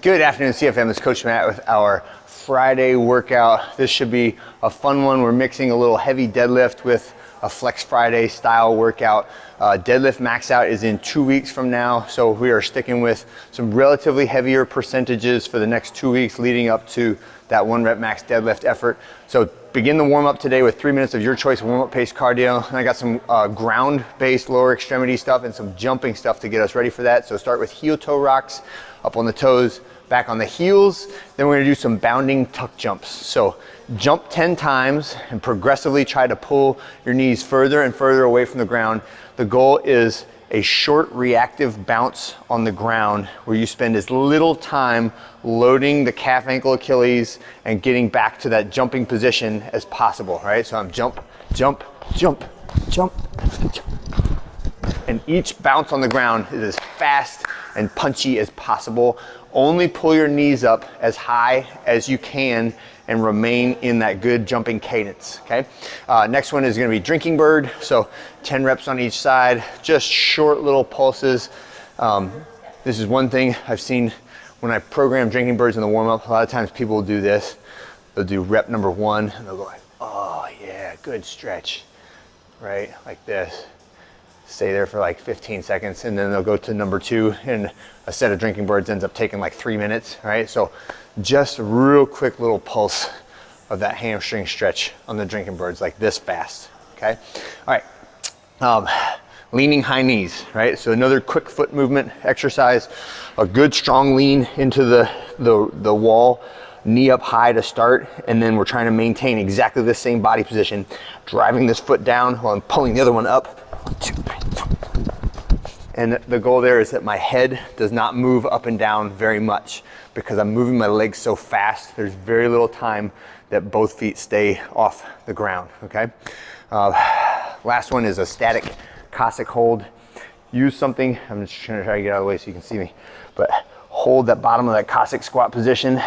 Good afternoon, CFM. This is Coach Matt with our Friday workout. This should be a fun one. We're mixing a little heavy deadlift with a Flex Friday style workout. Deadlift max out is in 2 weeks from now, so we are sticking with some relatively heavier percentages for the next 2 weeks leading up to that 1 rep max deadlift effort. So begin the warm up today with 3 minutes of your choice warm up pace cardio. And I got some ground based lower extremity stuff and some jumping stuff to get us ready for that. So start with heel toe rocks, up on the toes, back on the heels. Then we're gonna do some bounding tuck jumps. So jump 10 times and progressively try to pull your knees further and further away from the ground. The goal is a short reactive bounce on the ground where you spend as little time loading the calf, ankle, Achilles and getting back to that jumping position as possible, right? So I'm jump, jump, jump, jump, jump. And each bounce on the ground is as fast and punchy as possible. Only pull your knees up as high as you can and remain in that good jumping cadence, okay? Next one is gonna be drinking bird. So 10 reps on each side, just short little pulses. This is one thing I've seen when I program drinking birds in the warm up. A lot of times people will do this. They'll do rep number 1 and they'll go like, oh yeah, good stretch, right? Like this. Stay there for like 15 seconds and then they'll go to number 2 and a set of drinking birds ends up taking like 3 minutes, right? So just a real quick little pulse of that hamstring stretch on the drinking birds like this fast, okay? All right, leaning high knees, right? So another quick foot movement exercise, a good strong lean into the wall, knee up high to start, and then we're trying to maintain exactly the same body position, driving this foot down while I'm pulling the other one up. 1, 2, 3, 4. And the goal there is that my head does not move up and down very much because I'm moving my legs so fast. There's very little time that both feet stay off the ground, okay? Last one is a static Cossack hold. Use something, I'm just trying to get out of the way so you can see me, but hold that bottom of that Cossack squat position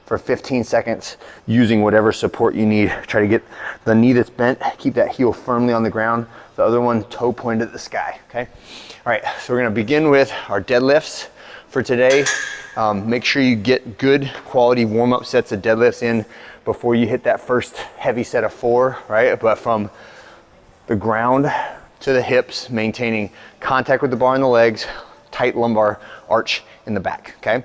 for 15 seconds using whatever support you need. Try to get the knee that's bent, keep that heel firmly on the ground, the other one toe pointed at the sky, okay? All right, so we're gonna begin with our deadlifts for today. Make sure you get good quality warm-up sets of deadlifts in before you hit that first heavy set of 4, right? But from the ground to the hips, maintaining contact with the bar in the legs, tight lumbar arch in the back, okay?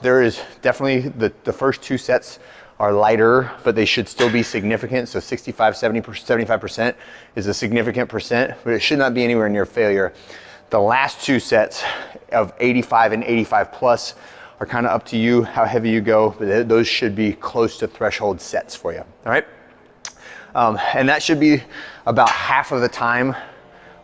There is definitely, the first 2 sets are lighter, but they should still be significant. So 65, 75% is a significant percent, but it should not be anywhere near failure. The last 2 sets of 85 and 85 plus are kind of up to you how heavy you go, but those should be close to threshold sets for you, all right? And that should be about half of the time.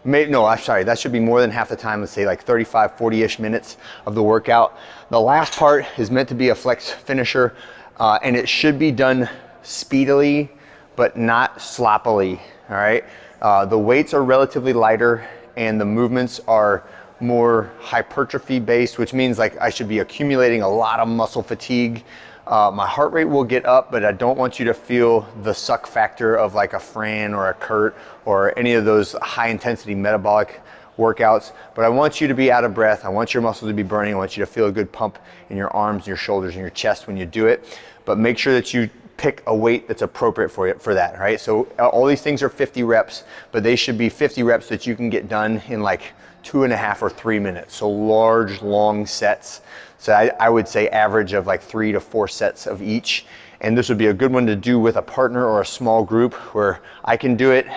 That should be more than half the time, let's say like 35, 40-ish minutes of the workout. The last part is meant to be a flex finisher, and it should be done speedily, but not sloppily, all right? The weights are relatively lighter and the movements are more hypertrophy based, which means like I should be accumulating a lot of muscle fatigue. My heart rate will get up, but I don't want you to feel the suck factor of like a Fran or a Kurt or any of those high intensity metabolic workouts. But I want you to be out of breath. I want your muscles to be burning. I want you to feel a good pump in your arms, your shoulders, and your chest when you do it. But make sure that you pick a weight that's appropriate for that, right? So all these things are 50 reps, but they should be 50 reps that you can get done in like 2.5 or 3 minutes. So large, long sets. So I would say average of like 3 to 4 sets of each. And this would be a good one to do with a partner or a small group where I can do it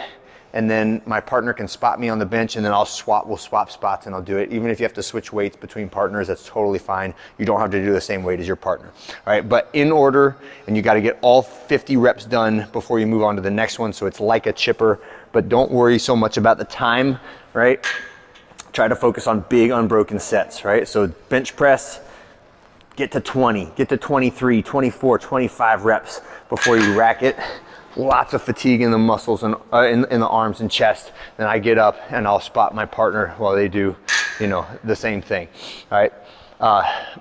and then my partner can spot me on the bench and then we'll swap spots and I'll do it. Even if you have to switch weights between partners, that's totally fine. You don't have to do the same weight as your partner, all right? But in order, and you gotta get all 50 reps done before you move on to the next one, so it's like a chipper, but don't worry so much about the time, right? Try to focus on big unbroken sets, right? So bench press, get to 20, get to 23, 24, 25 reps before you rack it. Lots of fatigue in the muscles and in the arms and chest. Then I get up and I'll spot my partner while they do, the same thing. All right.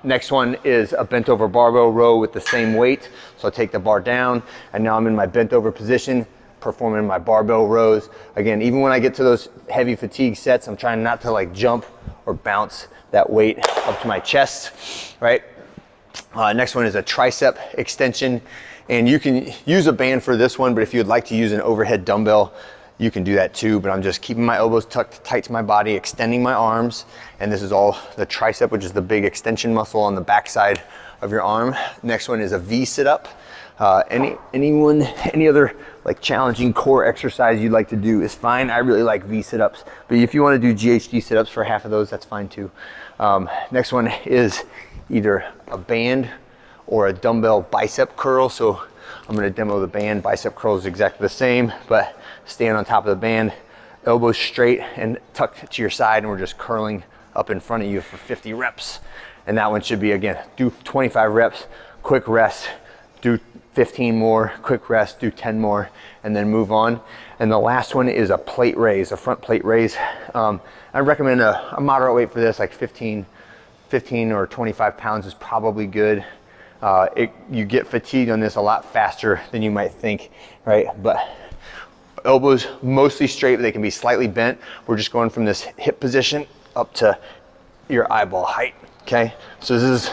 Next one is a bent over barbell row with the same weight. So I'll take the bar down and now I'm in my bent over position, performing my barbell rows. Again, even when I get to those heavy fatigue sets, I'm trying not to like jump or bounce that weight up to my chest, right? Next one is a tricep extension, and you can use a band for this one, but if you'd like to use an overhead dumbbell, you can do that too, but I'm just keeping my elbows tucked tight to my body, extending my arms, and this is all the tricep, which is the big extension muscle on the backside of your arm. Next one is a V sit-up. Any other like challenging core exercise you'd like to do is fine. I really like V sit-ups, but if you want to do GHD sit-ups for half of those, that's fine too. Next one is either a band or a dumbbell bicep curl. So I'm going to demo the band. Bicep curl is exactly the same, but stand on top of the band, elbows straight and tucked to your side, and we're just curling up in front of you for 50 reps. And that one should be, again, do 25 reps, quick rest, do 15 more, quick rest, do 10 more, and then move on. And the last one is a plate raise, a front plate raise. I recommend a moderate weight for this, like 15 or 25 pounds is probably good. You get fatigued on this a lot faster than you might think, right? But elbows mostly straight, but they can be slightly bent. We're just going from this hip position up to your eyeball height, okay? So this is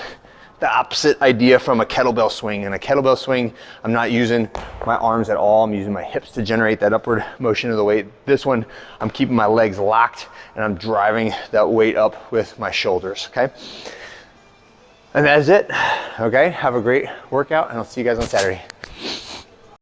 the opposite idea from a kettlebell swing. In a kettlebell swing, I'm not using my arms at all. I'm using my hips to generate that upward motion of the weight. This one, I'm keeping my legs locked and I'm driving that weight up with my shoulders, okay? And that is it, okay? Have a great workout and I'll see you guys on Saturday.